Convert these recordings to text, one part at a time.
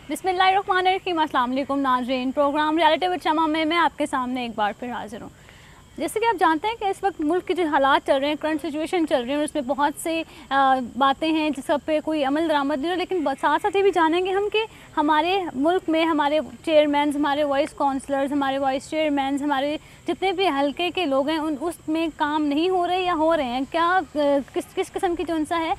बिस्मिल्लाहिर्रहमानिर्रहीम। अस्सलाम वालेकुम नाज़रीन, प्रोग्राम रियलिटी विद शमा में मैं आपके सामने एक बार फिर हाजिर हूँ। जैसे कि आप जानते हैं कि इस वक्त मुल्क के जो हालात चल रहे हैं, करंट सिचुएशन चल रही है, उसमें बहुत से बातें हैं जिस सब पे कोई अमल दरामद नहीं हो, लेकिन साथ साथ ये भी जानेंगे हम कि हमारे मुल्क में हमारे चेयरमैन, हमारे वाइस काउंसलर्स, हमारे वाइस चेयरमैन, हमारे जितने भी हल्के के लोग हैं उसमें काम नहीं हो रहे या हो रहे हैं, क्या किस किस्म की जो सा है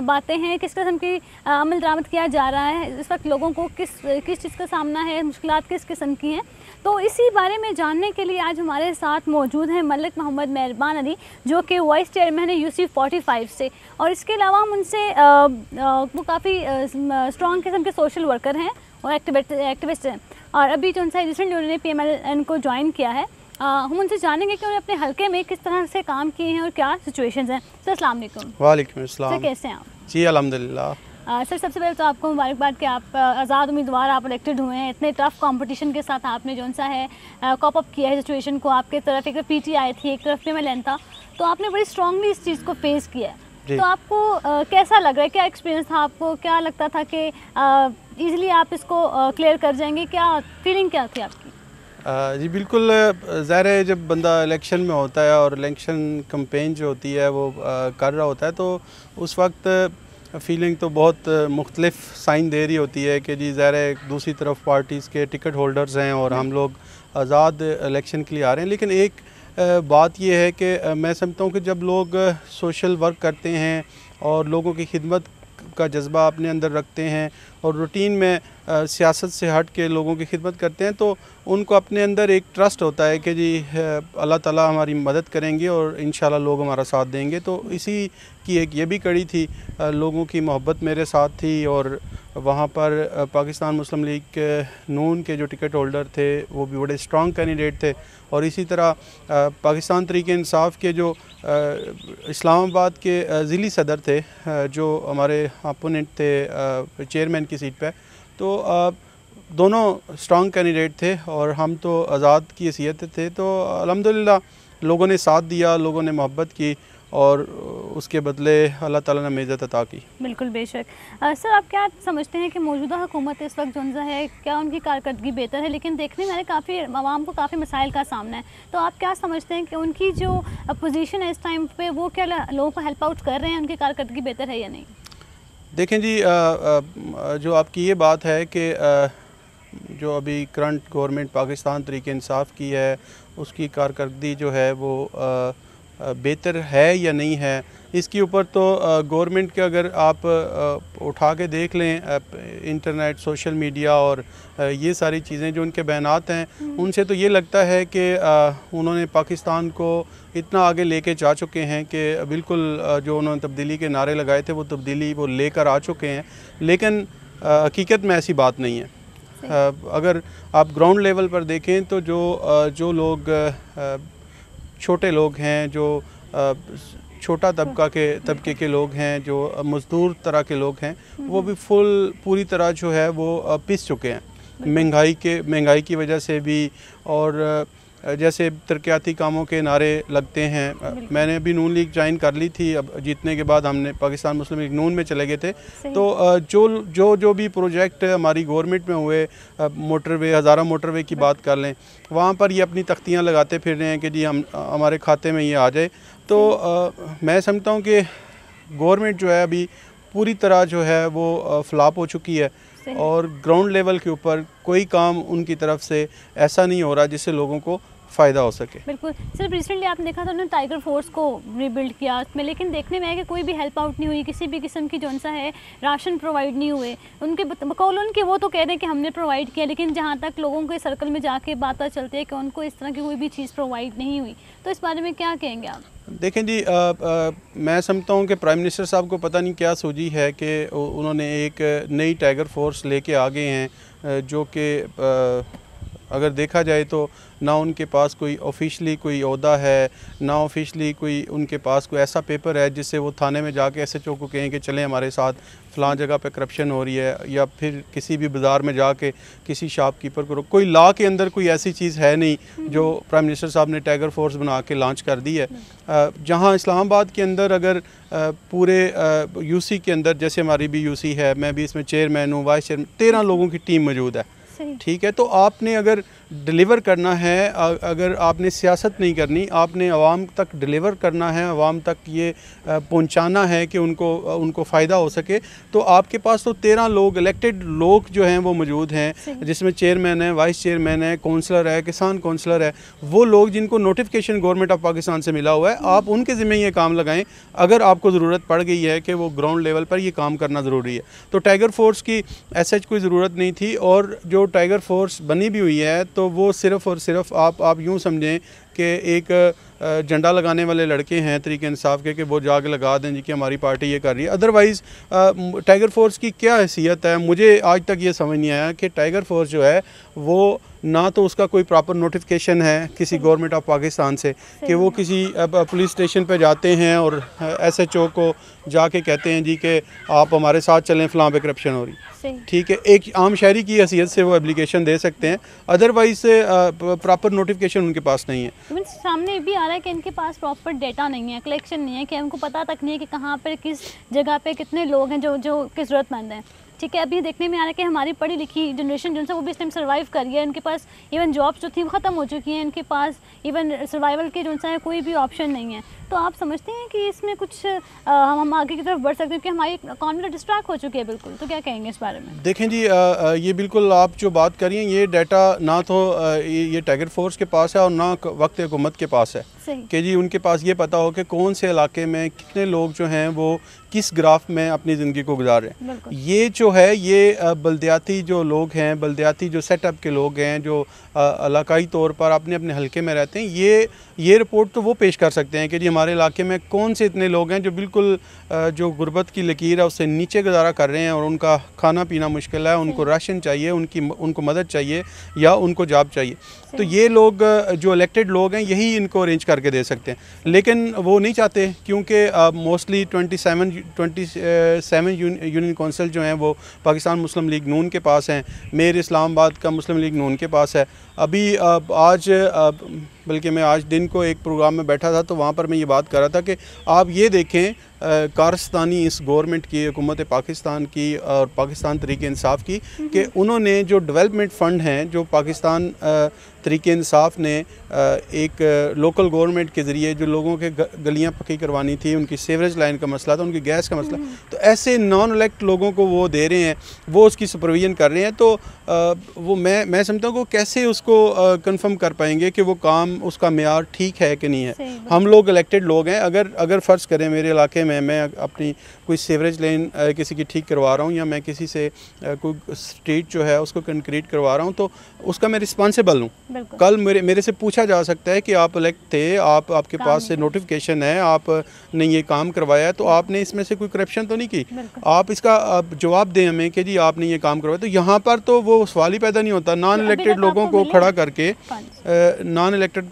बातें हैं, किस किस्म की अमल दरामद किया जा रहा है, इस वक्त लोगों को किस चीज़ का सामना है, मुश्किलात किस किस्म की हैं। तो इसी बारे में जानने के लिए आज हमारे साथ मौजूद हैं मलिक मोहम्मद मेहरबान अली, जो कि वाइस चेयरमैन है UC 45 से, और इसके अलावा हम उनसे वो काफ़ी स्ट्रॉन्ग किस्म के सोशल वर्कर हैं और एक्टिविस्ट हैं, और अभी जो उनसे रिसेंटली उन्होंने PMLN को ज्वाइन किया है। हम उनसे जानेंगे कि उन्होंने अपने हल्के में किस तरह से काम किए हैं और क्या सिचुएशंस हैं। सर अस्सलाम वालेकुम। वालेकुम अस्सलाम। सर कैसे हैं आप? जी अल्हम्दुलिल्लाह। सर सबसे पहले तो आपको मुबारकबाद कि आप आज़ाद उम्मीदवार, आप इलेक्टेड हुए हैं। इतने टफ कंपटीशन के साथ आपने जो सा है कॉप अप किया है सिचुएशन को। आपके तरफ एक PTI थी, एक तरफ PMLN था, तो आपने बड़ी स्ट्रांगली इस चीज़ को फेस किया है। तो आपको कैसा लग रहा है, क्या एक्सपीरियंस था आपको, क्या लगता था कि ईज़िली आप इसको क्लियर कर जाएंगे, क्या फीलिंग क्या थी आपकी? जी बिल्कुल, ज़ाहिर है जब बंदा इलेक्शन में होता है और इलेक्शन कैंपेन जो होती है वो कर रहा होता है, तो उस वक्त फीलिंग तो बहुत मुख्तलिफ साइन दे रही होती है कि जी ज़ाहिर है दूसरी तरफ पार्टीज़ के टिकट होल्डर्स हैं और हम लोग आज़ाद इलेक्शन के लिए आ रहे हैं। लेकिन एक बात यह है कि मैं समझता हूँ कि जब लोग सोशल वर्क करते हैं और लोगों की खिदमत का जज्बा अपने अंदर रखते हैं और रूटीन में सियासत से हट के लोगों की खिदमत करते हैं, तो उनको अपने अंदर एक ट्रस्ट होता है कि जी अल्लाह ताला हमारी मदद करेंगे और इंशाल्लाह लोग हमारा साथ देंगे। तो इसी की एक ये भी कड़ी थी, लोगों की मोहब्बत मेरे साथ थी, और वहाँ पर पाकिस्तान मुस्लिम लीग नून के जो टिकट होल्डर थे वो भी बड़े स्ट्रॉन्ग कैंडिडेट थे, और इसी तरह पाकिस्तान तहरीक इंसाफ के जो इस्लामाबाद के ज़िली सदर थे, जो हमारे अपोनेंट थे चेयरमैन की सीट पे, तो दोनों स्ट्रॉन्ग कैंडिडेट थे और हम तो आज़ाद की हैसियत थे। तो अल्हम्दुलिल्लाह लोगों ने साथ दिया, लोगों ने मोहब्बत की, और उसके बदले अल्लाह ताला ने मेज़त अता की। बिल्कुल बेशक। सर आप क्या समझते हैं कि मौजूदा हुकूमत इस वक्त जो है, क्या उनकी कारकर्दगी बेहतर है? लेकिन देखने में काफ़ी आवाम को काफ़ी मसाइल का सामना है, तो आप क्या समझते हैं कि उनकी जो पोजीशन है इस टाइम पे, वो क्या लोगों को हेल्प आउट कर रहे हैं, उनकी कारकर्दगी बेहतर है या नहीं? देखें जी, जो आपकी ये बात है कि जो अभी करंट गवर्नमेंट पाकिस्तान तहरीक इंसाफ की है, उसकी कारकर्दगी जो है वो बेहतर है या नहीं है, इसके ऊपर तो गवर्नमेंट के अगर आप उठा के देख लें इंटरनेट, सोशल मीडिया और ये सारी चीज़ें जो उनके बयानात हैं, उनसे तो ये लगता है कि उन्होंने पाकिस्तान को इतना आगे लेके जा चुके हैं कि बिल्कुल जो उन्होंने तब्दीली के नारे लगाए थे वो तब्दीली वो लेकर आ चुके हैं। लेकिन हकीकत में ऐसी बात नहीं है। अगर आप ग्राउंड लेवल पर देखें तो जो लोग छोटे लोग हैं, जो छोटा तबके के लोग हैं, जो मज़दूर तरह के लोग हैं, वो भी पूरी तरह जो है वो पिस चुके हैं महंगाई की वजह से भी। और जैसे तरक्याती कामों के नारे लगते हैं, मैंने भी नून लीग ज्वाइन कर ली थी, अब जीतने के बाद हमने पाकिस्तान मुस्लिम लीग नून में चले गए थे। तो जो भी प्रोजेक्ट हमारी गवर्नमेंट में हुए, मोटरवे, हज़ारा मोटरवे की बात कर लें, वहाँ पर ये अपनी तख्तियाँ लगाते फिर रहे हैं कि जी हमारे खाते में ये आ जाए। तो मैं समझता हूँ कि गवर्नमेंट जो है अभी पूरी तरह जो है वो फ्लॉप हो चुकी है, और ग्राउंड लेवल के ऊपर कोई काम उनकी तरफ से ऐसा नहीं हो रहा जिससे लोगों को फ़ायदा हो सके। बिल्कुल। सिर्फ रिसेंटली आपने देखा था उन्होंने टाइगर फोर्स को रीबिल्ड किया उसमें, लेकिन देखने में है कि कोई भी हेल्प आउट नहीं हुई, किसी भी किस्म की जो सा है राशन प्रोवाइड नहीं हुए। उनके बकौल उनके वो तो कह रहे हैं कि हमने प्रोवाइड किया, लेकिन जहाँ तक लोगों के सर्कल में जाके बात चलती है कि उनको इस तरह की कोई भी चीज़ प्रोवाइड नहीं हुई। तो इस बारे में क्या कहेंगे आप? देखें जी, मैं समझता हूँ कि प्राइम मिनिस्टर साहब को पता नहीं क्या सूझी है कि उन्होंने एक नई टाइगर फोर्स लेके आ गए हैं, जो कि अगर देखा जाए तो ना उनके पास कोई ऑफिशियली कोई ओहदा है, ना ऑफिशियली कोई उनके पास कोई ऐसा पेपर है जिससे वो थाने में जाके एसएचओ को कहें कि चलें हमारे साथ फ़लाँ जगह पे करप्शन हो रही है, या फिर किसी भी बाज़ार में जाके किसी शॉपकीपर को कोई लॉ के अंदर कोई ऐसी चीज़ है नहीं जो प्राइम मिनिस्टर साहब ने टाइगर फोर्स बना के लॉन्च कर दी है। जहाँ इस्लामाबाद के अंदर अगर पूरे यूसी के अंदर, जैसे हमारी भी यूसी है, मैं भी इसमें चेयरमैन हूँ, वाइस चेयरमैन, 13 लोगों की टीम मौजूद है, ठीक है। तो आपने अगर डिलीवर करना है, अगर आपने सियासत नहीं करनी, आपने आवाम तक डिलीवर करना है, आवाम तक ये पहुंचाना है कि उनको फ़ायदा हो सके, तो आपके पास तो 13 लोग, इलेक्टेड लोग जो हैं वो मौजूद हैं, जिसमें चेयरमैन है, वाइस चेयरमैन है, कौंसलर है, किसान कौंसलर है, वो लोग जिनको नोटिफिकेशन गवर्नमेंट ऑफ पाकिस्तान से मिला हुआ है, आप उनके ज़िम्मे ये काम लगाएं अगर आपको ज़रूरत पड़ गई है कि वो ग्राउंड लेवल पर ये काम करना ज़रूरी है। तो टाइगर फोर्स की ऐसा कोई ज़रूरत नहीं थी, और जो टाइगर फोर्स बनी भी हुई है तो वो सिर्फ़ और सिर्फ आप यूँ समझें कि एक झंडा लगाने वाले लड़के हैं तरीके इंसाफ के, कि वो जाके लगा दें जी कि हमारी पार्टी ये कर रही है। अदरवाइज़ टाइगर फोर्स की क्या हैसियत है, मुझे आज तक ये समझ नहीं आया कि टाइगर फोर्स जो है वो ना तो उसका कोई प्रॉपर नोटिफिकेशन है किसी गवर्नमेंट ऑफ पाकिस्तान से कि वो किसी पुलिस स्टेशन पे जाते हैं और एसएचओ को जाके कहते हैं जी कि आप हमारे साथ चलें, फ़लाँ पे करप्शन हो रही, ठीक है। एक आम शहरी की हैसियत से वो एप्लीकेशन दे सकते हैं, अदरवाइज से प्रॉपर नोटिफिकेशन उनके पास नहीं है। सामने भी आ रहा है कि इनके पास प्रॉपर डेटा नहीं है, कलेक्शन नहीं है, कि उनको पता तक नहीं है कि कहाँ पर किस जगह पे कितने लोग हैं जो किस ज़रूरतमंद हैं, ठीक है। अभी देखने में आ रहा है कि हमारी पढ़ी लिखी जनरेशन जो है वो भी इस टाइम सर्वाइव कर रही है, उनके पास इवन जॉब्स जो थी वो ख़त्म हो चुकी हैं, इनके पास इवन सर्वाइवल के जो है कोई भी ऑप्शन नहीं है। तो आप समझते हैं कि इसमें कुछ हम आगे की तरफ बढ़ सकते हैं कि हमारी इकॉनमी तो डिस्ट्रैक्ट हो चुकी है बिल्कुल, तो क्या कहेंगे इस बारे में? देखें जी, ये बिल्कुल आप जो बात कर रही हैं, ये डाटा ना तो ये टाइगर फोर्स के पास है और ना वक्त हुकूमत के पास है कि जी उनके पास ये पता हो कि कौन से इलाके में कितने लोग जो हैं वो किस ग्राफ में अपनी ज़िंदगी को गुजार रहे हैं। ये जो है ये बल्दियाती जो लोग हैं, बल्दियाती जो सेटअप के लोग हैं, जो इलाकाई तौर पर अपने अपने हलके में रहते हैं, ये रिपोर्ट तो वो पेश कर सकते हैं कि जी हमारे इलाके में कौन से इतने लोग हैं जो बिल्कुल जो गुर्बत की लकीर है उससे नीचे गुजारा कर रहे हैं और उनका खाना पीना मुश्किल है, उनको राशन चाहिए, उनको मदद चाहिए या उनको जॉब चाहिए। तो ये लोग जो इलेक्टेड लोग हैं यही इनको अरेंज करके दे सकते हैं, लेकिन वो नहीं चाहते क्योंकि मोस्टली 27 यूनियन कौंसिल जो हैं वो पाकिस्तान मुस्लिम लीग नून के पास हैं, मेयर इस्लामाबाद का मुस्लिम लीग नून के पास है। अभी आज बल्कि मैं आज दिन को एक प्रोग्राम में बैठा था तो वहाँ पर मैं ये बात कर रहा था कि आप ये देखें कारस्तानी इस गवर्नमेंट की, हुकूमत पाकिस्तान की और पाकिस्तान तरीके इंसाफ की, कि उन्होंने जो डेवलपमेंट फ़ंड हैं जो पाकिस्तान तरीके इंसाफ ने एक लोकल गवर्नमेंट के ज़रिए जो लोगों के गलियां पक्की करवानी थी, उनकी सीवरेज लाइन का मसला था, उनकी गैस का मसला, तो ऐसे नॉन इलेक्ट लोगों को वो दे रहे हैं, वो उसकी सुपरविजन कर रहे हैं। तो वो मैं समझता हूँ कि कैसे उसको कंफर्म कर पाएंगे कि वो काम उसका मेयार ठीक है कि नहीं है। हम लोग इलेक्टेड लोग हैं, अगर फ़र्ज़ करें मेरे इलाके में मैं अपनी कोई सीवरेज लाइन किसी की ठीक करवा रहा हूँ या मैं किसी से कोई स्ट्रीट जो है उसको कंक्रीट करवा रहा हूँ, तो उसका मैं रिस्पॉन्सिबल हूँ। कल मेरे से पूछा जा सकता है कि आप इलेक्ट थे, आपके पास से नोटिफिकेशन है, आपने ये काम करवाया, तो आपने इसमें से कोई करप्शन तो नहीं की, आप इसका जवाब दें हमें कि जी आपने ये काम करवाया। तो यहाँ पर तो वो सवाल ही पैदा नहीं होता। नॉन इलेक्टेड लोगों को खड़ा करके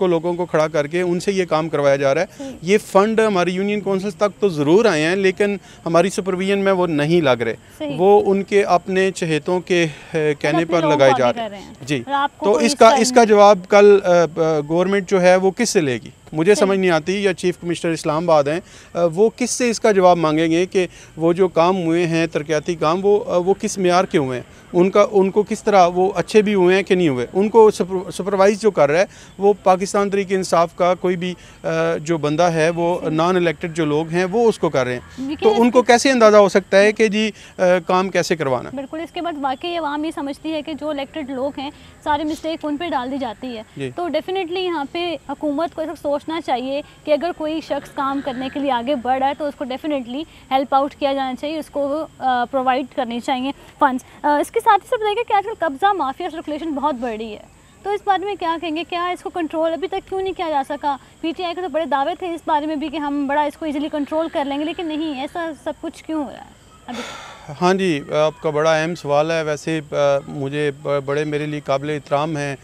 लोगों को खड़ा करके उनसे ये काम करवाया जा रहा है। ये फ़ंड हमारी यूनियन काउंसिल तक तो ज़रूर आए हैं, लेकिन हमारी सुपरविजन में वो नहीं लग रहे, वो उनके अपने चहेतों के कहने पर लगाए जा रहे हैं जी। तो इसका जवाब कल गवर्नमेंट जो है वो किससे लेगी, मुझे समझ नहीं आती। या चीफ कमिश्नर इस्लामाबाद हैं, वो किससे इसका जवाब मांगेंगे कि वो जो काम हुए हैं तरक्याती काम वो किस मेयार के हुए हैं, उनको किस तरह वो अच्छे भी हुए हैं कि नहीं हुए। उनको सुपरवाइज जो कर रहा है वो पाकिस्तान तरीके इंसाफ का कोई भी जो बंदा है, वो नॉन इलेक्टेड जो लोग हैं वो उसको कर रहे हैं। तो उनको कैसे अंदाज़ा हो सकता है कि जी काम कैसे करवाना। बिल्कुल, इसके बाद वाकई आवाम ये समझती है कि जो इलेक्टेड लोग हैं सारी मिस्टेक उन पर डाल दी जाती है। तो डेफिनेटली यहाँ पे हुकूमत को ऐसा सोचना चाहिए कि अगर कोई शख्स काम करने के लिए आगे बढ़ रहा है तो उसको डेफिनेटली हेल्प आउट किया जाना चाहिए, उसको प्रोवाइड करनी चाहिए फंड्स। इसके साथ ही सब देखिए कि आजकल कब्ज़ा माफिया सर्कुलेशन बहुत बढ़ रही है, तो इस बारे में क्या कहेंगे, क्या इसको कंट्रोल अभी तक क्यों नहीं किया जा सका? पीटीआई के तो बड़े दावे थे इस बारे में भी कि हम बड़ा इसको इजीली कंट्रोल कर लेंगे, लेकिन नहीं, ऐसा सब कुछ क्यों हो रहा है अभी? हाँ जी, आपका बड़ा अहम सवाल है। वैसे मुझे बड़े मेरे लिए काबिल एहतराम हैं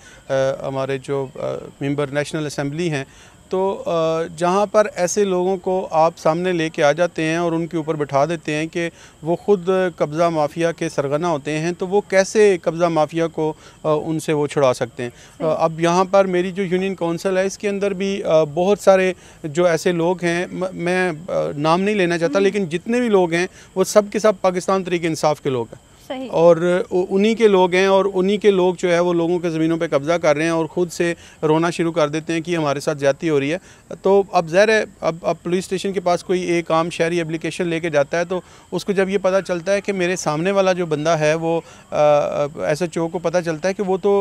हमारे जो मेंबर नेशनल असम्बली हैं। तो जहाँ पर ऐसे लोगों को आप सामने लेके आ जाते हैं और उनके ऊपर बिठा देते हैं कि वो ख़ुद कब्ज़ा माफिया के सरगना होते हैं, तो वो कैसे कब्ज़ा माफिया को उनसे वो छुड़ा सकते हैं। अब यहाँ पर मेरी जो यूनियन कौंसिल है इसके अंदर भी बहुत सारे जो ऐसे लोग हैं, मैं नाम नहीं लेना चाहता, लेकिन जितने भी लोग हैं वो सब के सब पाकिस्तान तहरीक इंसाफ के लोग हैं और उन्हीं के लोग हैं। और उन्हीं के लोग जो है वो लोगों के ज़मीनों पे कब्ज़ा कर रहे हैं और ख़ुद से रोना शुरू कर देते हैं कि हमारे साथ ज़्यादती हो रही है। तो अब ज़ाहिर है, अब पुलिस स्टेशन के पास कोई एक आम शहरी एप्लीकेशन लेके जाता है तो उसको जब ये पता चलता है कि मेरे सामने वाला जो बंदा है वो SHO को पता चलता है कि वो तो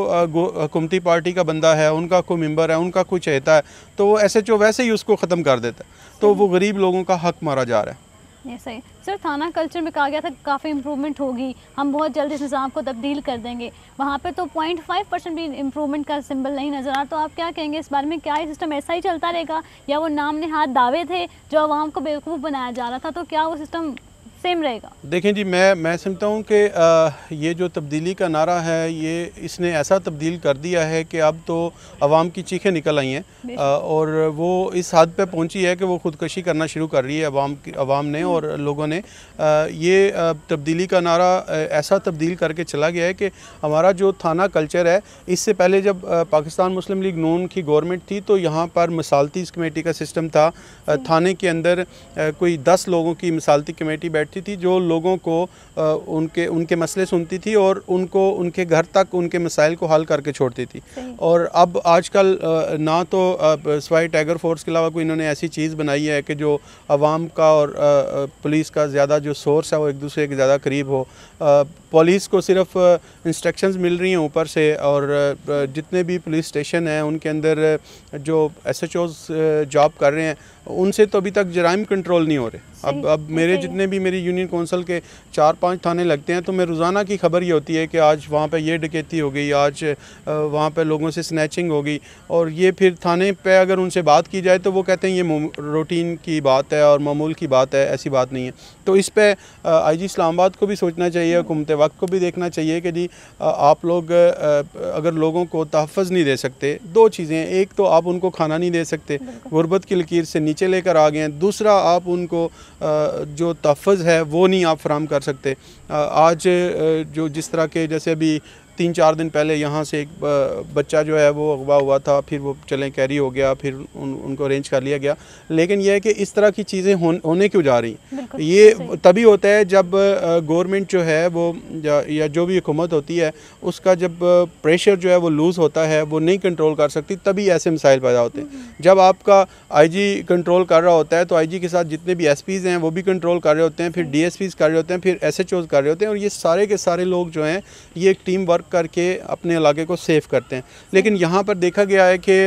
हुकूमती पार्टी का बंदा है, उनका कोई मेंबर है, उनका कोई चहेता है, तो वो SHO वैसे ही उसको ख़त्म कर देता है। तो वो गरीब लोगों का हक मारा जा रहा है। ये सही सर, थाना कल्चर में कहा गया था काफ़ी इम्प्रूवमेंट होगी, हम बहुत जल्द इस निज़ाम को तब्दील कर देंगे। वहाँ पे तो 0.5% भी इम्प्रूवमेंट का सिंबल नहीं नज़र आ। तो आप क्या कहेंगे इस बारे में? क्या ये सिस्टम ऐसा ही चलता रहेगा या वो नाम नहाद दावे थे जो आवाम को बेवकूफ़ बनाया जा रहा था, तो क्या वो सिस्टम सेम रहेगा? देखें जी, मैं समझता हूँ कि ये जो तब्दीली का नारा है ये इसने ऐसा तब्दील कर दिया है कि अब तो आवाम की चीखें निकल आई हैं और वो इस हद पे पहुँची है कि वो ख़ुदकशी करना शुरू कर रही है आवाम ने और लोगों ने। ये तब्दीली का नारा ऐसा तब्दील करके चला गया है कि हमारा जो थाना कल्चर है, इससे पहले जब पाकिस्तान मुस्लिम लीग नून की गवर्नमेंट थी तो यहाँ पर मिसालती कमेटी का सिस्टम था। थाने के अंदर कोई 10 लोगों की मिसालती कमेटी बैठती थी जो लोगों को उनके मसले सुनती थी और उनको उनके घर तक उनके मसाइल को हल करके छोड़ती थी। और अब आजकल ना तो सवाई टाइगर फोर्स के अलावा कोई इन्होंने ऐसी चीज़ बनाई है कि जो आवाम का और पुलिस का ज़्यादा जो सोर्स है वो एक दूसरे के ज़्यादा करीब हो। पुलिस को सिर्फ इंस्ट्रक्शंस मिल रही हैं ऊपर से और जितने भी पुलिस स्टेशन हैं उनके अंदर जो SHOs जॉब कर रहे हैं उनसे तो अभी तक जराइम कंट्रोल नहीं हो रहे। अब मेरे जितने भी मेरी यूनियन कौंसिल के 4-5 थाने लगते हैं तो मैं रोज़ाना की खबर ये होती है कि आज वहाँ पे ये डकैती हो गई, आज वहाँ पे लोगों से स्नैचिंग हो गई। और ये फिर थाने पे अगर उनसे बात की जाए तो वो कहते हैं ये रूटीन की बात है और मामूल की बात है, ऐसी बात नहीं है। तो इस पे IG इस्लामाबाद को भी सोचना चाहिए, हुकूमत वक्त को भी देखना चाहिए कि जी आप लोग अगर लोगों को तहफ़्फ़ुज़ नहीं दे सकते, दो चीज़ें, एक तो आप उनको खाना नहीं दे सकते, गुर्बत की लकीर से नीचे लेकर आ गए हैं, दूसरा आप उनको जो तहफ़्फ़ुज़ है वो नहीं आप फराहम कर सकते। आज जो जिस तरह के जैसे अभी 3-4 दिन पहले यहाँ से एक बच्चा जो है वो अगवा हुआ था, फिर वो चलें कैरी हो गया, फिर उनको अरेंज कर लिया गया। लेकिन यह है कि इस तरह की चीज़ें होने क्यों जा रही हैं? ये तभी होता है जब गवर्नमेंट जो है वो या जो भी हुकूमत होती है उसका जब प्रेशर जो है वो लूज़ होता है, वो नहीं कंट्रोल कर सकती, तभी ऐसे मसाइल पैदा होते हैं। जब आपका IG कंट्रोल कर रहा होता है तो IG के साथ जितने भी SPs हैं वो भी कंट्रोल कर रहे होते हैं, फिर DSPs कर रहे होते हैं, फिर SHOs कर रहे होते हैं और ये सारे के सारे लोग जो हैं ये एक टीम वर्क करके अपने इलाके को सेफ करते हैं। लेकिन यहाँ पर देखा गया है कि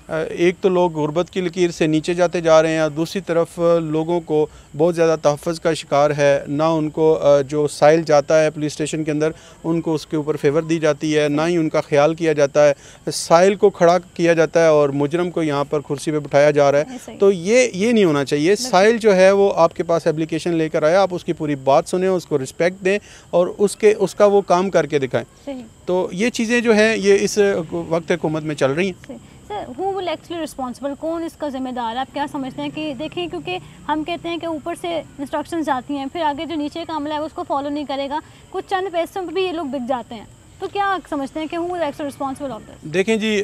एक तो लोग गुर्बत की लकीर से नीचे जाते जा रहे हैं, दूसरी तरफ लोगों को बहुत ज़्यादा तहफ़्फ़ुज़ का शिकार है, ना उनको जो साइल जाता है पुलिस स्टेशन के अंदर उनको उसके ऊपर फेवर दी जाती है, ना ही उनका ख्याल किया जाता है। साइल को खड़ा किया जाता है और मुजरम को यहाँ पर कुर्सी पे बिठाया जा रहा है। तो ये नहीं होना चाहिए। साइल जो है वो आपके पास एप्लीकेशन लेकर आया, आप उसकी पूरी बात सुने, उसको रिस्पेक्ट दें और उसका वो काम करके दिखाएँ। तो ये चीज़ें जो हैं ये इस वक्त हुकूमत में चल रही हैं। Sir, who will actually responsible, कौन इसका जिम्मेदार है? आप क्या समझते हैं कि देखिए, क्योंकि हम कहते हैं कि ऊपर से इंस्ट्रक्शंस जाती हैं, फिर आगे जो नीचे का अमला है उसको फॉलो नहीं करेगा, कुछ चंद पैसों पर भी ये लोग बिक जाते हैं। तो क्या समझते हैं कि who is responsible of this? देखें जी,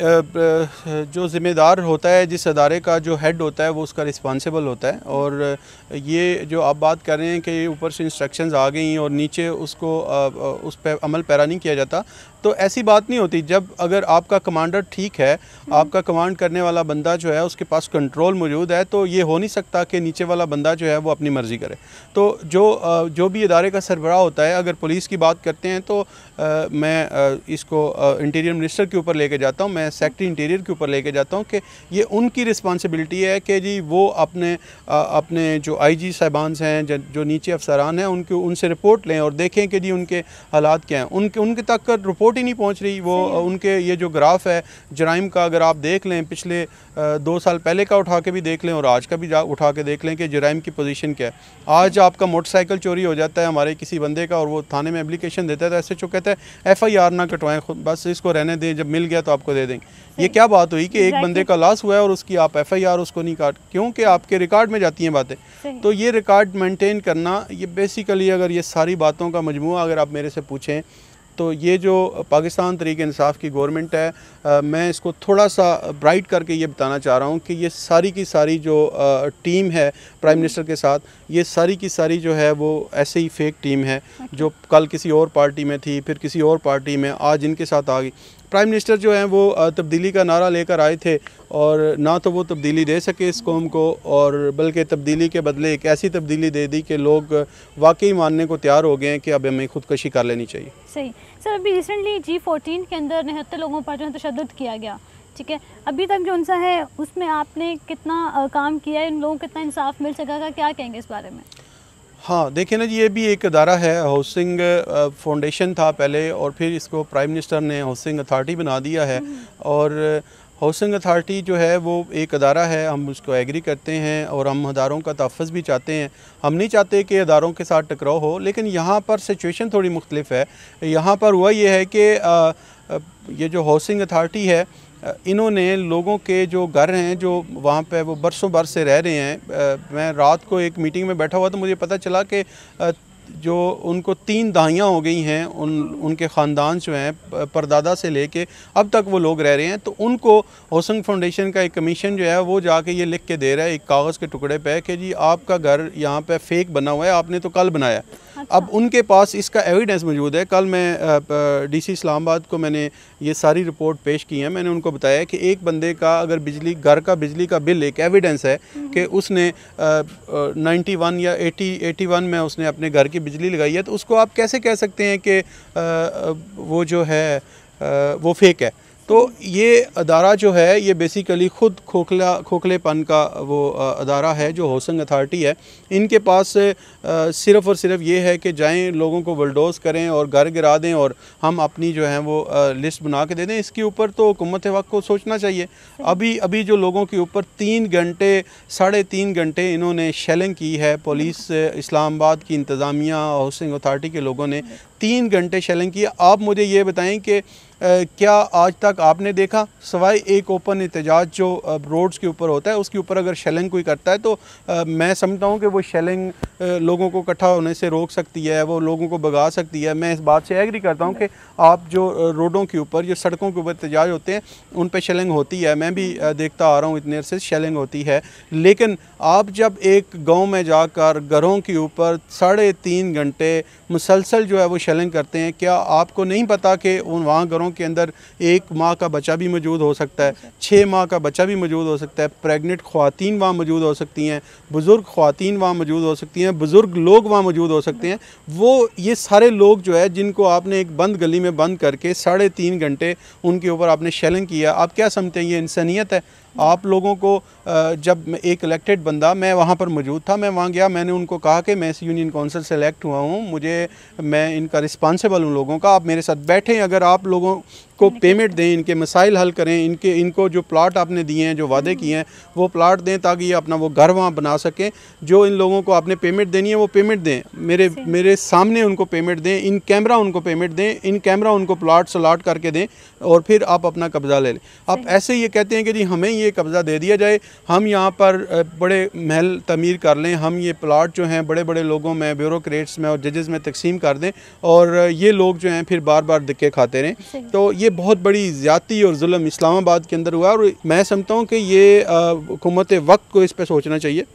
जो ज़िम्मेदार होता है, जिस अदारे का जो हेड होता है वो उसका रिस्पॉन्सिबल होता है। और ये जो आप बात कर रहे हैं कि ऊपर से इंस्ट्रक्शंस आ गई और नीचे उसको उस पर अमल पैरा नहीं किया जाता, तो ऐसी बात नहीं होती। जब अगर आपका कमांडर ठीक है, आपका कमांड करने वाला बंदा जो है उसके पास कंट्रोल मौजूद है, तो ये हो नहीं सकता कि नीचे वाला बंदा जो है वो अपनी मर्ज़ी करे। तो जो भी इदारे का सरबराह होता है, अगर पुलिस की बात करते हैं तो मैं इसको इंटीरियर मिनिस्टर के ऊपर लेके जाता हूँ, मैं सेक्रेटरी इंटीरियर के ऊपर लेके जाता हूँ कि ये उनकी रिस्पॉन्सिबिलिटी है कि जी वो अपने जो IG साहिबान हैं, जो नीचे अफसरान हैं, उनसे रिपोर्ट लें और देखें कि जी उनके हालात क्या हैं। उनके तक रिपोर्ट रिपोर्ट ही नहीं पहुंच रही। वो उनके ये जो ग्राफ है जराइम का, अगर आप देख लें पिछले 2 साल पहले का उठा के भी देख लें और आज का भी उठा के देख लें कि जराइम की पोजीशन क्या है। आज आपका मोटरसाइकिल चोरी हो जाता है हमारे किसी बंदे का और वो थाने में एप्लीकेशन देता है तो SHO कहता है FIR ना कटवाएं, बस इसको रहने दें, जब मिल गया तो आपको दे देंगे। ये क्या बात हुई कि एक बंदे का लॉस हुआ है और उसकी आप FIR उसको नहीं काट, क्योंकि आपके रिकॉर्ड में जाती हैं बातें। तो ये रिकॉर्ड मेंटेन करना, ये बेसिकली अगर ये सारी बातों का मजमूआ अगर आप मेरे से पूछें तो ये जो पाकिस्तान तहरीक इंसाफ की गवर्नमेंट है, मैं इसको थोड़ा सा ब्राइट करके ये बताना चाह रहा हूँ कि ये सारी की सारी जो टीम है प्राइम मिनिस्टर के साथ, ये सारी की सारी जो है वो ऐसे ही फेक टीम है जो कल किसी और पार्टी में थी, फिर किसी और पार्टी में, आज इनके साथ आ गई। प्राइम मिनिस्टर जो हैं वो तब्दीली का नारा लेकर आए थे और ना तो वो तब्दीली दे सके इस कौम को, और बल्कि तब्दीली के बदले एक ऐसी तब्दीली दे दी कि लोग वाकई मानने को तैयार हो गए हैं कि अब हमें खुदकशी कर लेनी चाहिए। सही सर, अभी रिसेंटली G14 के अंदर 79 लोगों पर जो है तशद्दुद किया गया, ठीक है, अभी तक जो उनसा है उसमें आपने कितना काम किया है, इन लोगों को कितना इंसाफ मिल सकेगा, क्या कहेंगे इस बारे में? हाँ देखिए ना जी, ये भी एक अदारा है, हाउसिंग फाउंडेशन था पहले और फिर इसको प्राइम मिनिस्टर ने हाउसिंग अथॉरिटी बना दिया है। और हाउसिंग अथॉरिटी जो है वो एक अदारा है, हम उसको एग्री करते हैं और हम अदारों का तहफ़्फ़ुज़ भी चाहते हैं। हम नहीं चाहते कि अदारों के साथ टकराव हो, लेकिन यहाँ पर सिचुएशन थोड़ी मुख्तलिफ है। यहाँ पर हुआ ये है कि ये जो हाउसिंग अथॉरिटी है, इन्होंने लोगों के जो घर हैं जो वहाँ पे वो बरसों बरस से रह रहे हैं। मैं रात को एक मीटिंग में बैठा हुआ तो मुझे पता चला कि जो उनको 3 दहाइयाँ हो गई हैं, उनके ख़ानदान जो हैं परदादा से लेके अब तक वो लोग रह रहे हैं। तो उनको हाउसिंग फाउंडेशन का एक कमीशन जो है वो जाके ये लिख के दे रहा है एक कागज़ के टुकड़े पे कि जी आपका घर यहाँ पे फेक बना हुआ है, आपने तो कल बनाया। अब उनके पास इसका एविडेंस मौजूद है। कल मैं DC इस्लामाबाद को मैंने ये सारी रिपोर्ट पेश की है। मैंने उनको बताया कि एक बंदे का अगर घर का बिजली का बिल एक एविडेंस है कि उसने 91 या 81 में उसने अपने घर की बिजली लगाई है, तो उसको आप कैसे कह सकते हैं कि वो जो है वो फेक है। तो ये अदारा जो है ये बेसिकली ख़ुद खोखलेपन का वो अदारा है जो हाउसिंग अथॉरिटी है। इनके पास सिर्फ़ और सिर्फ ये है कि जाएं, लोगों को बुलडोज़ करें और घर गिरा दें और हम अपनी जो है वो लिस्ट बना के दे दें। इसके ऊपर तो हुकूमत वक्त को सोचना चाहिए। अभी जो लोगों के ऊपर 3 घंटे 3.5 घंटे इन्होंने शेलिंग की है, पुलिस इस्लामाबाद की इंतज़ामिया हाउसिंग अथॉरिटी के लोगों ने 3 घंटे शेलिंग की। आप मुझे ये बताएं कि क्या आज तक आपने देखा सवाए एक ओपन एहतजाज जो रोड्स के ऊपर होता है उसके ऊपर अगर शेलिंग कोई करता है तो मैं समझता हूँ कि वो शेलिंग लोगों को इकट्ठा होने से रोक सकती है, वो लोगों को भगा सकती है। मैं इस बात से एग्री करता हूँ कि आप जो रोडों के ऊपर जो सड़कों के ऊपर एहतजाज होते हैं उन पे शेलिंग होती है, मैं भी देखता आ रहा हूँ इतने अरसे शेलिंग होती है। लेकिन आप जब एक गाँव में जाकर घरों के ऊपर 3.5 घंटे मुसलसल जो है वो शेलिंग करते हैं, क्या आपको नहीं पता कि उन वहाँ घरों के अंदर 1 माह का बच्चा भी मौजूद हो सकता है, 6 माह का बच्चा भी मौजूद हो सकता है, प्रेग्नेंट ख़वातीन वहाँ मौजूद हो सकती हैं, बुज़ुर्ग ख़वातीन वहाँ मौजूद हो सकती हैं, बुज़ुर्ग लोग वहाँ मौजूद हो सकते हैं। वो ये सारे लोग जो है जिनको आपने एक बंद गली में बंद करके 3.5 घंटे उनके ऊपर आपने शेलिंग किया, आप क्या समझते हैं ये इंसानियत है? आप लोगों को जब एक इलेक्टेड बंदा, मैं वहाँ पर मौजूद था, मैं वहाँ गया, मैंने उनको कहा कि मैं इस यूनियन काउंसिल से इलेक्ट हुआ हूँ, मैं इनका रिस्पांसिबल हूँ लोगों का, आप मेरे साथ बैठें, अगर आप लोगों को पेमेंट दें, इनके मसाइल हल करें, इनको जो प्लाट आपने दिए हैं, जो वादे किए हैं वो प्लाट दें ताकि ये अपना वो घर वहाँ बना सकें। जो इन लोगों को आपने पेमेंट देनी है वो पेमेंट दें, मेरे सामने उनको पेमेंट दें, इन कैमरा उनको पेमेंट दें, इन कैमरा उनको प्लाट्स अलाट करके दें और फिर आप अपना कब्ज़ा ले लें। आप ऐसे ये कहते हैं कि जी हमें ये कब्ज़ा दे दिया जाए, हम यहाँ पर बड़े महल तमीर कर लें, हम ये प्लाट जो हैं बड़े बड़े लोगों में, ब्यूरोक्रेट्स में और जजेस में तकसीम कर दें और ये लोग जो हैं फिर बार बार धक्के खाते रहें। तो ये बहुत बड़ी ज़्यादती और जुल्म इस्लामाबाद के अंदर हुआ और मैं समझता हूँ कि ये हुकूमत वक्त को इस पर सोचना चाहिए।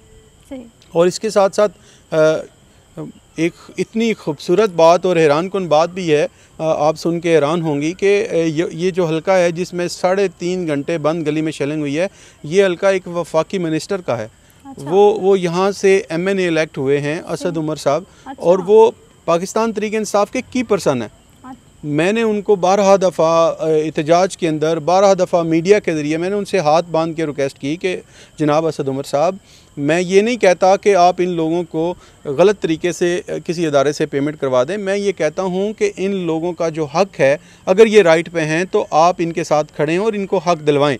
और इसके साथ साथ एक इतनी खूबसूरत बात और हैरानकुन बात भी है, आप सुन के हैरान होंगी कि ये जो हलका है जिसमें 3.5 घंटे बंद गली में शेलिंग हुई है, ये हलका एक वफाकी मिनिस्टर का है। अच्छा। वो यहाँ से MNA इलेक्ट हुए हैं, असद उमर साहब। अच्छा। और वो पाकिस्तान तहरीक इंसाफ के की पर्सन है। मैंने उनको 12 दफ़ा एहतजाज के अंदर 12 दफ़ा मीडिया के ज़रिए मैंने उनसे हाथ बांध के रिक्वेस्ट की कि जनाब असद उमर साहब, मैं ये नहीं कहता कि आप इन लोगों को गलत तरीके से किसी अदारे से पेमेंट करवा दें। मैं ये कहता हूँ कि इन लोगों का जो हक़ है, अगर ये राइट पे हैं तो आप इनके साथ खड़े हैं और इनको हक़ दिलवाएं।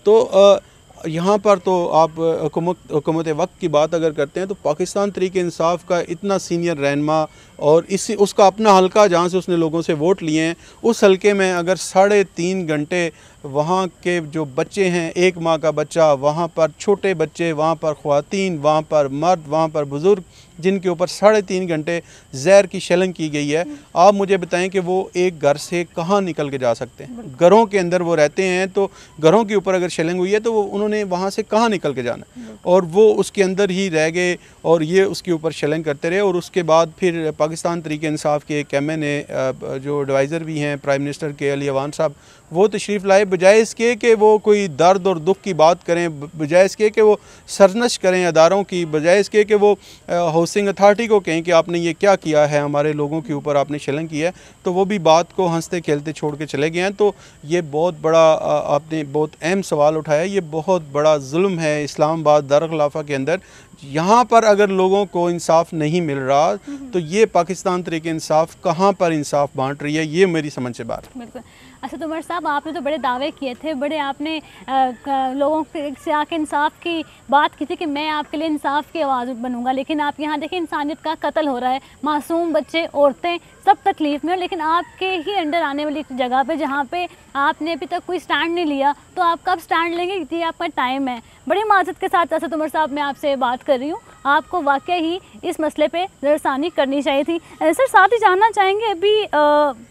तो यहाँ पर तो आप हुकूमत वक्त की बात अगर करते हैं तो पाकिस्तान तहरीक इंसाफ का इतना सीनियर रहनुमा और इसी उसका अपना हलका जहाँ से उसने लोगों से वोट लिए हैं, उस हलके में अगर 3.5 घंटे वहाँ के जो बच्चे हैं, एक माँ का बच्चा, वहाँ पर छोटे बच्चे, वहाँ पर ख़वातीन, वहाँ पर मर्द, वहाँ पर बुज़ुर्ग, जिनके ऊपर 3.5 घंटे जहर की शेलिंग की गई है, आप मुझे बताएं कि वो एक घर से कहाँ निकल के जा सकते हैं। घरों के अंदर वो रहते हैं, तो घरों के ऊपर अगर शेलिंग हुई है तो वो उन्होंने वहाँ से कहाँ निकल के जाना है, और वो उसके अंदर ही रह गए और ये उसके ऊपर शेलिंग करते रहे। और उसके बाद फिर पाकिस्तान तहरीक इंसाफ के एक एम एन ए जो एडवाइज़र भी हैं प्राइम मिनिस्टर के, अली अवान साहब, वो तशरीफ़ लाए, बजाय इसके कि वो कोई दर्द और दुख की बात करें, बजाय इसके कि वो सरनश करें अदारों की, बजाय इसके कि वो हाउसिंग अथॉरिटी को कहें कि आपने ये क्या किया है, हमारे लोगों के ऊपर आपने शेलिंग की है, तो वो भी बात को हंसते खेलते छोड़ के चले गए हैं। तो ये बहुत बड़ा आपने बहुत अहम सवाल उठाया, ये बहुत बड़ा जुल्म है इस्लामाबाद दारुल-खिलाफा के अंदर। यहाँ पर अगर लोगों को इंसाफ नहीं मिल रहा तो ये पाकिस्तान तहरीक इंसाफ कहाँ पर इंसाफ बांट रही है, ये मेरी समझ से बात। बिल्कुल। असद उमर साहब, आपने तो बड़े दावे किए थे, बड़े आपने लोगों से आके इंसाफ की बात की थी कि मैं आपके लिए इंसाफ की आवाज़ बनूंगा, लेकिन आप यहाँ देखें इंसानियत का कत्ल हो रहा है, मासूम बच्चे, औरतें सब तकलीफ़ में, लेकिन आपके ही अंडर आने वाली जगह पे जहाँ पे आपने अभी तक कोई स्टैंड नहीं लिया, तो आप कब स्टैंड लेंगे? ये आपका टाइम है। बड़ी माजरत के साथ असद उमर साहब मैं आपसे बात कर रही हूँ, आपको वाकई ही इस मसले पे ज़रसानी करनी चाहिए थी। सर, साथ ही जानना चाहेंगे, अभी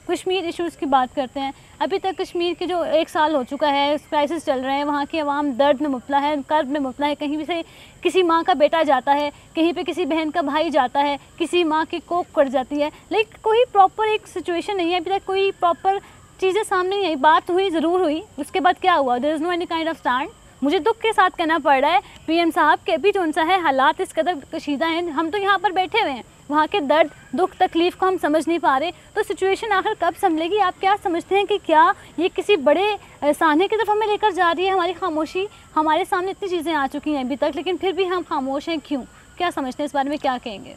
कश्मीर इश्यूज़ की बात करते हैं, अभी तक कश्मीर के जो 1 साल हो चुका है, क्राइसिस चल रहे हैं, वहाँ की आवाम दर्द में मुब्तला है, कर्ब में मुब्तला है, कहीं भी से किसी माँ का बेटा जाता है, कहीं पे किसी बहन का भाई जाता है, किसी माँ की कोख कट जाती है, लेकिन कोई प्रॉपर एक सिचुएशन नहीं है, अभी तक कोई प्रॉपर चीज़ें सामने नहीं आई। बात हुई, ज़रूर हुई, उसके बाद क्या हुआ? There is no any kind of stand. मुझे दुख के साथ कहना पड़ रहा है पीएम साहब के भी जो सा है हालात इस कदर कशीदा हैं, हम तो यहाँ पर बैठे हुए हैं, वहाँ के दर्द दुख तकलीफ़ को हम समझ नहीं पा रहे, तो सिचुएशन आखिर कब संभलेगी? आप क्या समझते हैं कि क्या ये किसी बड़े सामने की तरफ हमें लेकर जा रही है? हमारी खामोशी, हमारे सामने इतनी चीज़ें आ चुकी हैं अभी तक, लेकिन फिर भी हम खामोश हैं, क्यों? क्या समझते हैं इस बारे में, क्या कहेंगे?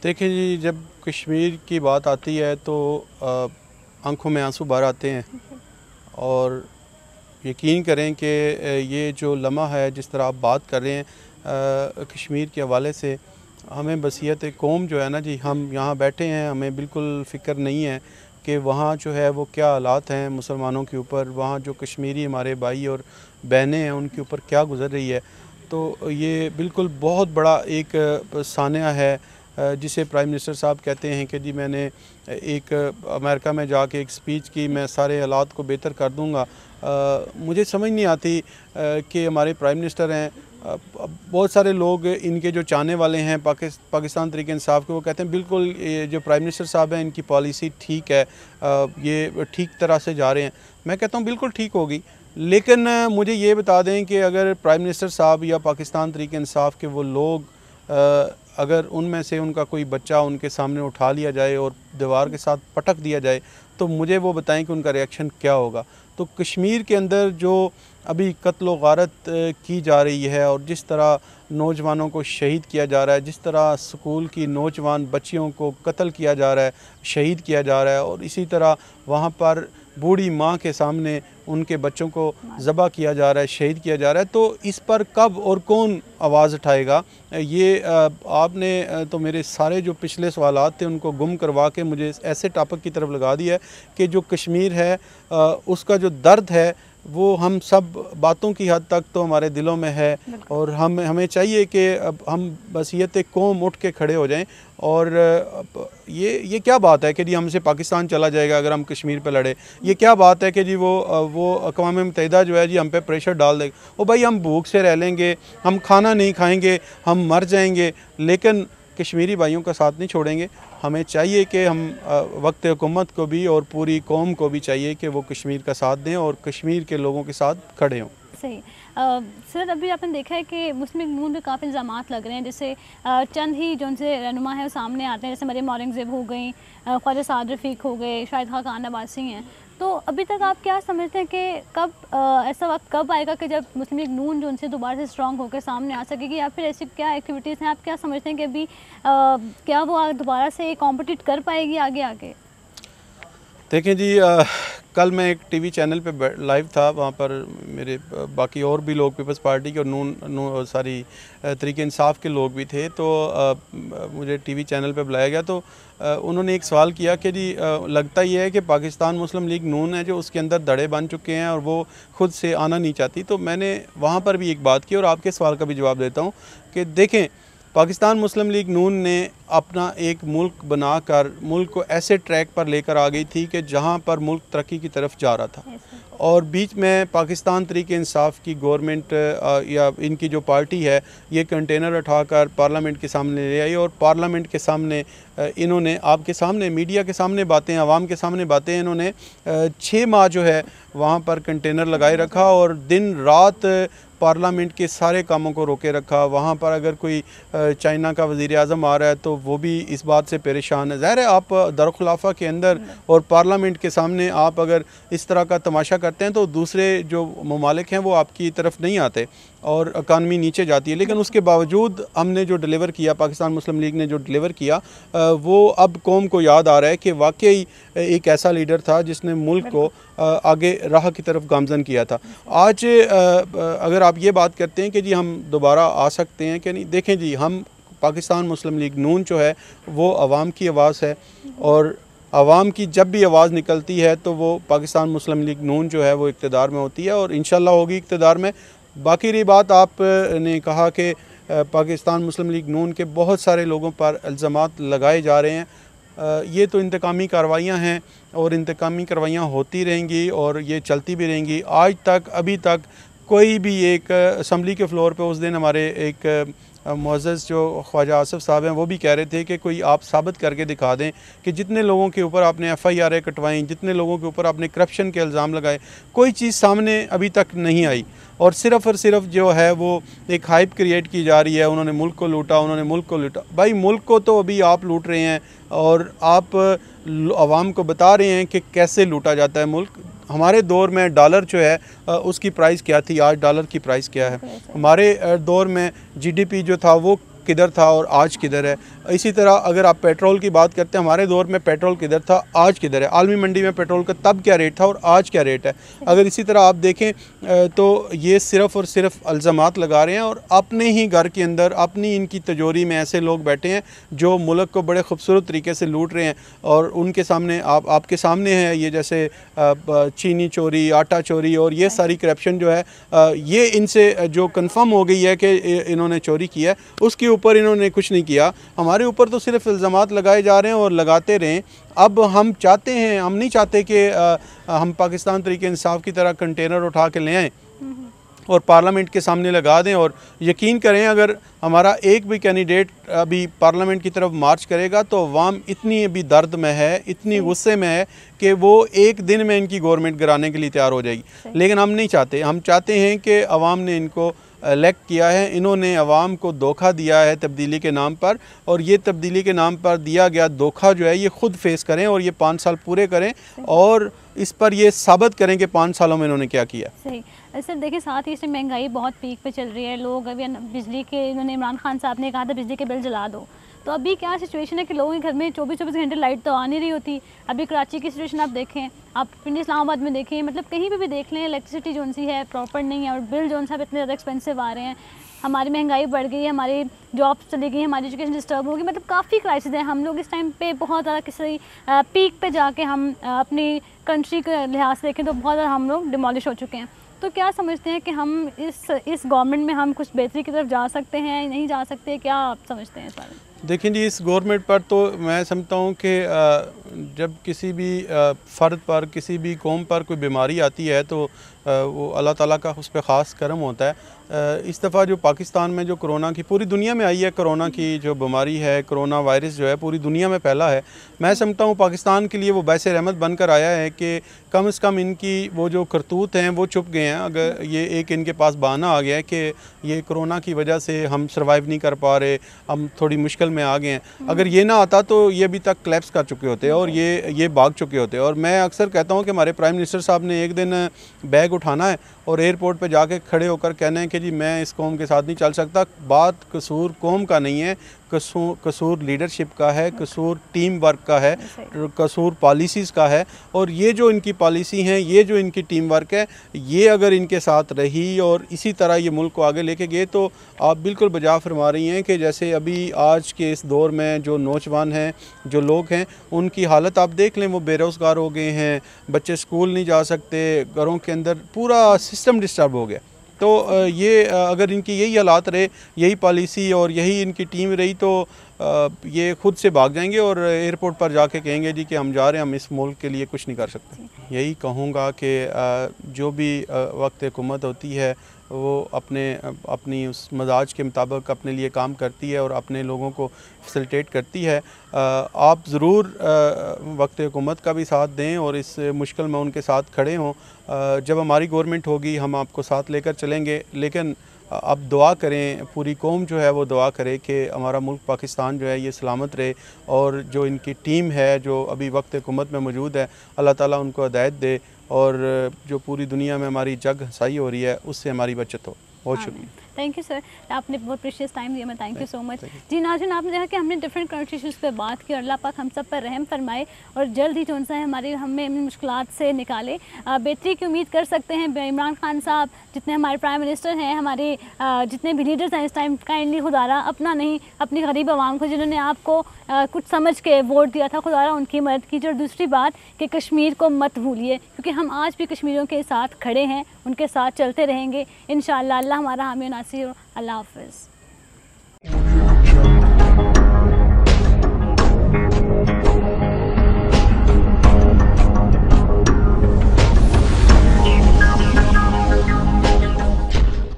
देखिए जी, जब कश्मीर की बात आती है तो आंखों में आंसू बाहर आते हैं, और यकीन करें कि ये जो लम्हा है जिस तरह आप बात कर रहे हैं कश्मीर के हवाले से, हमें बसीयत कौम जो है ना जी, हम यहाँ बैठे हैं, हमें बिल्कुल फ़िक्र नहीं है कि वहाँ जो है वो क्या हालात हैं मुसलमानों के ऊपर, वहाँ जो कश्मीरी हमारे भाई और बहनें हैं उनके ऊपर क्या गुज़र रही है। तो ये बिल्कुल बहुत बड़ा एक सानिया है जिसे प्राइम मिनिस्टर साहब कहते हैं कि जी मैंने एक अमेरिका में जाके एक स्पीच की, मैं सारे हालात को बेहतर कर दूंगा। मुझे समझ नहीं आती कि हमारे प्राइम मिनिस्टर हैं, बहुत सारे लोग इनके जो चाहने वाले हैं पाकिस्तान तहरीक इंसाफ के, वो कहते हैं बिल्कुल ये जो प्राइम मिनिस्टर साहब हैं इनकी पॉलिसी ठीक है, ये ठीक तरह से जा रहे हैं। मैं कहता हूँ बिल्कुल ठीक होगी, लेकिन मुझे ये बता दें कि अगर प्राइम मिनिस्टर साहब या पाकिस्तान तहरीक इंसाफ के वो लोग अगर उनमें से उनका कोई बच्चा उनके सामने उठा लिया जाए और दीवार के साथ पटक दिया जाए, तो मुझे वो बताएं कि उनका रिएक्शन क्या होगा। तो कश्मीर के अंदर जो अभी कत्ल व गारत की जा रही है और जिस तरह नौजवानों को शहीद किया जा रहा है, जिस तरह स्कूल की नौजवान बच्चियों को कत्ल किया जा रहा है, शहीद किया जा रहा है, और इसी तरह वहाँ पर बूढ़ी माँ के सामने उनके बच्चों को ज़बह किया जा रहा है, शहीद किया जा रहा है, तो इस पर कब और कौन आवाज़ उठाएगा? ये आपने तो मेरे सारे जो पिछले सवालात थे उनको गुम करवा के मुझे ऐसे टॉपिक की तरफ लगा दिया है कि जो कश्मीर है उसका जो दर्द है वो हम सब बातों की हद तक तो हमारे दिलों में है, और हमें चाहिए कि अब हम बसीयत कौम उठ के खड़े हो जाएं। और ये क्या बात है कि जी हमसे पाकिस्तान चला जाएगा अगर हम कश्मीर पे लड़े? ये क्या बात है कि जी वो अक़वाम मुत्तहिदा जो है जी हम पे प्रेशर डाल देगा? ओ भाई, हम भूख से रह लेंगे, हम खाना नहीं खाएंगे, हम मर जाएंगे, लेकिन कश्मीरी भाइयों का साथ नहीं छोड़ेंगे। हमें चाहिए कि हम वक्त हुकूमत को भी और पूरी कौम को भी चाहिए कि वो कश्मीर का साथ दें और कश्मीर के लोगों के साथ खड़े हों। सही। सर अभी आपने देखा है कि मुस्लिम लीग नून पे काफ़ी इल्ज़ामात लग रहे हैं, जैसे चंद ही जो उनसे रहनुमा है वो सामने आते हैं, जैसे मरियम औरंगज़ेब हो गई, ख्वाजा साद रफ़ीक हो गए, शाहिद खान अब्बासी हैं। तो अभी तक आप क्या समझते हैं कि कब ऐसा वक्त कब आएगा कि जब मुस्लिम लीग नून जो उनसे दोबारा से स्ट्रॉन्ग होकर सामने आ सकेगी, या फिर ऐसी क्या एक्टिविटीज़ हैं, आप क्या समझते हैं कि अभी क्या वो दोबारा से कॉम्पिटिट कर पाएगी आगे आगे? देखें जी, कल मैं एक टीवी चैनल पे लाइव था, वहाँ पर मेरे बाकी और भी लोग पीपल्स पार्टी के और सारी तरीके इंसाफ के लोग भी थे। तो मुझे टीवी चैनल पे बुलाया गया, तो उन्होंने एक सवाल किया कि जी लगता ही है कि पाकिस्तान मुस्लिम लीग नून है जो उसके अंदर दड़े बन चुके हैं और वो खुद से आना नहीं चाहती। तो मैंने वहाँ पर भी एक बात की और आपके सवाल का भी जवाब देता हूँ कि देखें, पाकिस्तान मुस्लिम लीग नून ने अपना एक मुल्क बनाकर मुल्क को ऐसे ट्रैक पर लेकर आ गई थी कि जहां पर मुल्क तरक्की की तरफ जा रहा था, और बीच में पाकिस्तान तरीके इंसाफ की गवर्नमेंट या इनकी जो पार्टी है ये कंटेनर उठाकर पार्लियामेंट के सामने ले आई, और पार्लियामेंट के सामने इन्होंने आपके सामने मीडिया के सामने बातें, आवाम के सामने बातें, इन्होंने 6 माह जो है वहाँ पर कंटेनर लगाए रखा और दिन रात पार्लियामेंट के सारे कामों को रोके रखा। वहाँ पर अगर कोई चाइना का वज़ीर आज़म आ रहा है तो वो भी इस बात से परेशान है। ज़ाहिर है आप दारुल-खुलाफा के अंदर और पार्लियामेंट के सामने आप अगर इस तरह का तमाशा करते हैं तो दूसरे जो ममालिक हैं वो आपकी तरफ नहीं आते और इकानमी नीचे जाती है। लेकिन उसके बावजूद हमने जो डिलीवर किया, पाकिस्तान मुस्लिम लीग ने जो डिलीवर किया, वो अब कौम को याद आ रहा है कि वाकई एक ऐसा लीडर था जिसने मुल्क को आगे राह की तरफ गामजन किया था। आज अगर आप ये बात करते हैं कि जी हम दोबारा आ सकते हैं कि नहीं, देखें जी, हम पाकिस्तान मुस्लिम लीग नून जो है वो आवाम की आवाज़ है, और आवाम की जब भी आवाज़ निकलती है तो वो पाकिस्तान मुस्लिम लीग नून जो है वो इक़्तिदार में होती है और इंशाल्लाह होगी इक़्तिदार में। बाकी रही बात, आपने कहा कि पाकिस्तान मुस्लिम लीग नून के बहुत सारे लोगों पर इल्ज़ामात लगाए जा रहे हैं, ये तो इंतकामी कार्रवाइयाँ हैं और इंतकामी कार्रवाइयाँ होती रहेंगी और ये चलती भी रहेंगी। आज तक अभी तक कोई भी एक असम्बली के फ्लोर पे उस दिन हमारे एक मुअज़्ज़ज़ जो ख्वाजा आसिफ साहब हैं वो भी कह रहे थे कि कोई आप साबित करके दिखा दें कि जितने लोगों के ऊपर आपने FIR कटवाई, जितने लोगों के ऊपर आपने करप्शन के इल्ज़ाम लगाए, कोई चीज़ सामने अभी तक नहीं आई और सिर्फ़ जो है वो एक हाइप क्रिएट की जा रही है। उन्होंने मुल्क को लूटा, उन्होंने मुल्क को लूटा। भाई मुल्क को तो अभी आप लूट रहे हैं और आप आवाम को बता रहे हैं कि कैसे लूटा जाता है मुल्क। हमारे दौर में डॉलर जो है उसकी प्राइस क्या थी, आज डॉलर की प्राइस क्या है। हमारे दौर में GDP जो था वो किधर था और आज किधर है। इसी तरह अगर आप पेट्रोल की बात करते हैं, हमारे दौर में पेट्रोल किधर था, आज किधर है। आलमी मंडी में पेट्रोल का तब क्या रेट था और आज क्या रेट है। अगर इसी तरह आप देखें तो ये सिर्फ़ और सिर्फ इल्ज़ामात लगा रहे हैं और अपने ही घर के अंदर अपनी इनकी तिजोरी में ऐसे लोग बैठे हैं जो मुल्क को बड़े खूबसूरत तरीके से लूट रहे हैं और उनके सामने आपके सामने है ये जैसे चीनी चोरी, आटा चोरी और ये सारी करप्शन जो है ये इनसे जो कन्फर्म हो गई है कि इन्होंने चोरी की है, उसके ऊपर इन्होंने कुछ नहीं किया। हमारे ऊपर तो सिर्फ इल्ज़ामात लगाए जा रहे हैं और लगाते रहें। अब हम चाहते हैं, हम नहीं चाहते कि हम पाकिस्तान तरीके इंसाफ की तरह कंटेनर उठा के ले आएँ और पार्लियामेंट के सामने लगा दें। और यकीन करें अगर हमारा एक भी कैंडिडेट अभी पार्लियामेंट की तरफ मार्च करेगा तो अवाम इतनी अभी दर्द में है, इतनी गुस्से में है कि वो एक दिन में इनकी गवर्नमेंट गिराने के लिए तैयार हो जाएगी। लेकिन हम नहीं चाहते। हम चाहते हैं कि अवाम ने इनको इलेक्ट किया है, इन्होंने अवाम को धोखा दिया है तब्दीली के नाम पर, और ये तब्दीली के नाम पर दिया गया धोखा जो है ये ख़ुद फेस करें और ये 5 साल पूरे करें और इस पर ये साबित करें कि 5 सालों में इन्होंने क्या किया। सही सर, देखिए साथ ही इसमें महंगाई बहुत पीक पे चल रही है। लोग अभी बिजली के, इन्होंने इमरान खान साहब ने कहा था बिजली के बिल जला दो, तो अभी क्या सिचुएशन है कि लोगों के घर में 24-24 घंटे लाइट तो आ नहीं रही होती। अभी कराची की सिचुएशन आप देखें, आप पिंडी इस्लामाबाद में देखें, मतलब कहीं पे भी देख लें इलेक्ट्रिसिटी जो सी है प्रॉपर नहीं है और बिल जो सा इतने ज़्यादा एक्सपेंसिव आ रहे हैं। हमारी महंगाई बढ़ गई है, हमारी जॉब्स चली गई, हमारी एजुकेशन डिस्टर्ब होगी, मतलब काफ़ी क्राइसिस है। हम लोग इस टाइम पे बहुत ज़्यादा किसी पीक पे जाके हम अपनी कंट्री के लिहाज से देखें तो बहुत ज़्यादा हम लोग डिमोलिश हो चुके हैं। तो क्या समझते हैं कि हम इस गवर्नमेंट में हम कुछ बेहतरी की तरफ जा सकते हैं, नहीं जा सकते, क्या आप समझते हैं इस बारे में? देखिए जी, इस गवर्नमेंट पर तो मैं समझता हूँ कि जब किसी भी फ़र्द पर, किसी भी कौम पर कोई बीमारी आती है तो वो अल्लाह ताला का उस पर ख़ास करम होता है। इस दफ़ा जो पाकिस्तान में जो कोरोना की पूरी दुनिया में आई है, कोरोना की जो बीमारी है, कोरोना वायरस जो है पूरी दुनिया में फैला है। मैं समझता हूँ पाकिस्तान के लिए वो बाइस रहमत बनकर आया है कि कम से कम इनकी वो जो करतूत हैं वो छुप गए हैं। अगर ये एक इनके पास बहाना आ गया है कि ये कोरोना की वजह से हम सर्वाइव नहीं कर पा रहे, हम थोड़ी मुश्किल में आ गए हैं। अगर ये ना आता तो ये अभी तक क्लैप्स कर चुके होते और ये भाग चुके होते। और मैं अक्सर कहता हूँ कि हमारे प्राइम मिनिस्टर साहब ने एक दिन बैग उठाना है और एयरपोर्ट पे जाके खड़े होकर कहना है कि जी मैं इस कौम के साथ नहीं चल सकता। बात कसूर कौम का नहीं है, कसूर लीडरशिप का है, कसूर टीम वर्क का है, कसूर पॉलिसीज़ का है। और ये जो इनकी पॉलिसी हैं, ये जो इनकी टीम वर्क है, ये अगर इनके साथ रही और इसी तरह ये मुल्क को आगे लेके गए तो आप बिल्कुल बजा फरमा रही हैं कि जैसे अभी आज के इस दौर में जो नौजवान हैं, जो लोग हैं, उनकी हालत आप देख लें, वो बेरोज़गार हो गए हैं, बच्चे स्कूल नहीं जा सकते, घरों के अंदर पूरा सिस्टम डिस्टर्ब हो गया। तो ये अगर इनकी यही हालात रहे, यही पॉलिसी और यही इनकी टीम रही तो ये खुद से भाग जाएंगे और एयरपोर्ट पर जाके कहेंगे जी कि हम जा रहे हैं, हम इस मुल्क के लिए कुछ नहीं कर सकते। यही कहूँगा कि जो भी वक्त हुकूमत होती है वो अपनी उस मजाज के मुताबिक अपने लिए काम करती है और अपने लोगों को फैसिलिटेट करती है। आप ज़रूर वक्त हुकूमत का भी साथ दें और इस मुश्किल में उनके साथ खड़े हों। जब हमारी गवर्नमेंट होगी हम आपको साथ लेकर चलेंगे, लेकिन अब दुआ करें, पूरी कौम जो है वो दुआ करे कि हमारा मुल्क पाकिस्तान जो है ये सलामत रहे और जो इनकी टीम है जो अभी वक्त हुकूमत में मौजूद है, अल्लाह ताला उनको हिदायत दे और जो पूरी दुनिया में हमारी जग हसाई हो रही है उससे हमारी बचत हो। बहुत शुक्रिया। थैंक यू सर, आपने बहुत प्रीशियस टाइम दिया। मैं थैंक यू सो मच। जी नाज़रीन, आपने देखा कि हमने डिफरेंट करंट इशूज़ पे बात की और अल्लाह पाक हम सब पर रहम फरमाए और जल्द ही जो है हमें इन मुश्किलात से निकाले। बेहतरी की उम्मीद कर सकते हैं। इमरान खान साहब जितने हमारे प्राइम मिनिस्टर हैं, हमारे जितने भी लीडर्स हैं इस टाइम, काइंडली खुदारा अपना नहीं, अपनी गरीब आवाम को जिन्होंने आपको कुछ समझ के वोट दिया था, खुदारा उनकी मदद कीजिए। और दूसरी बात कि कश्मीर को मत भूलिए, क्योंकि हम आज भी कश्मीरियों के साथ खड़े हैं, उनके साथ चलते रहेंगे इंशाअल्लाह। अल्लाह हमारा हामी नासिर। अल्लाह हाफ़िज़।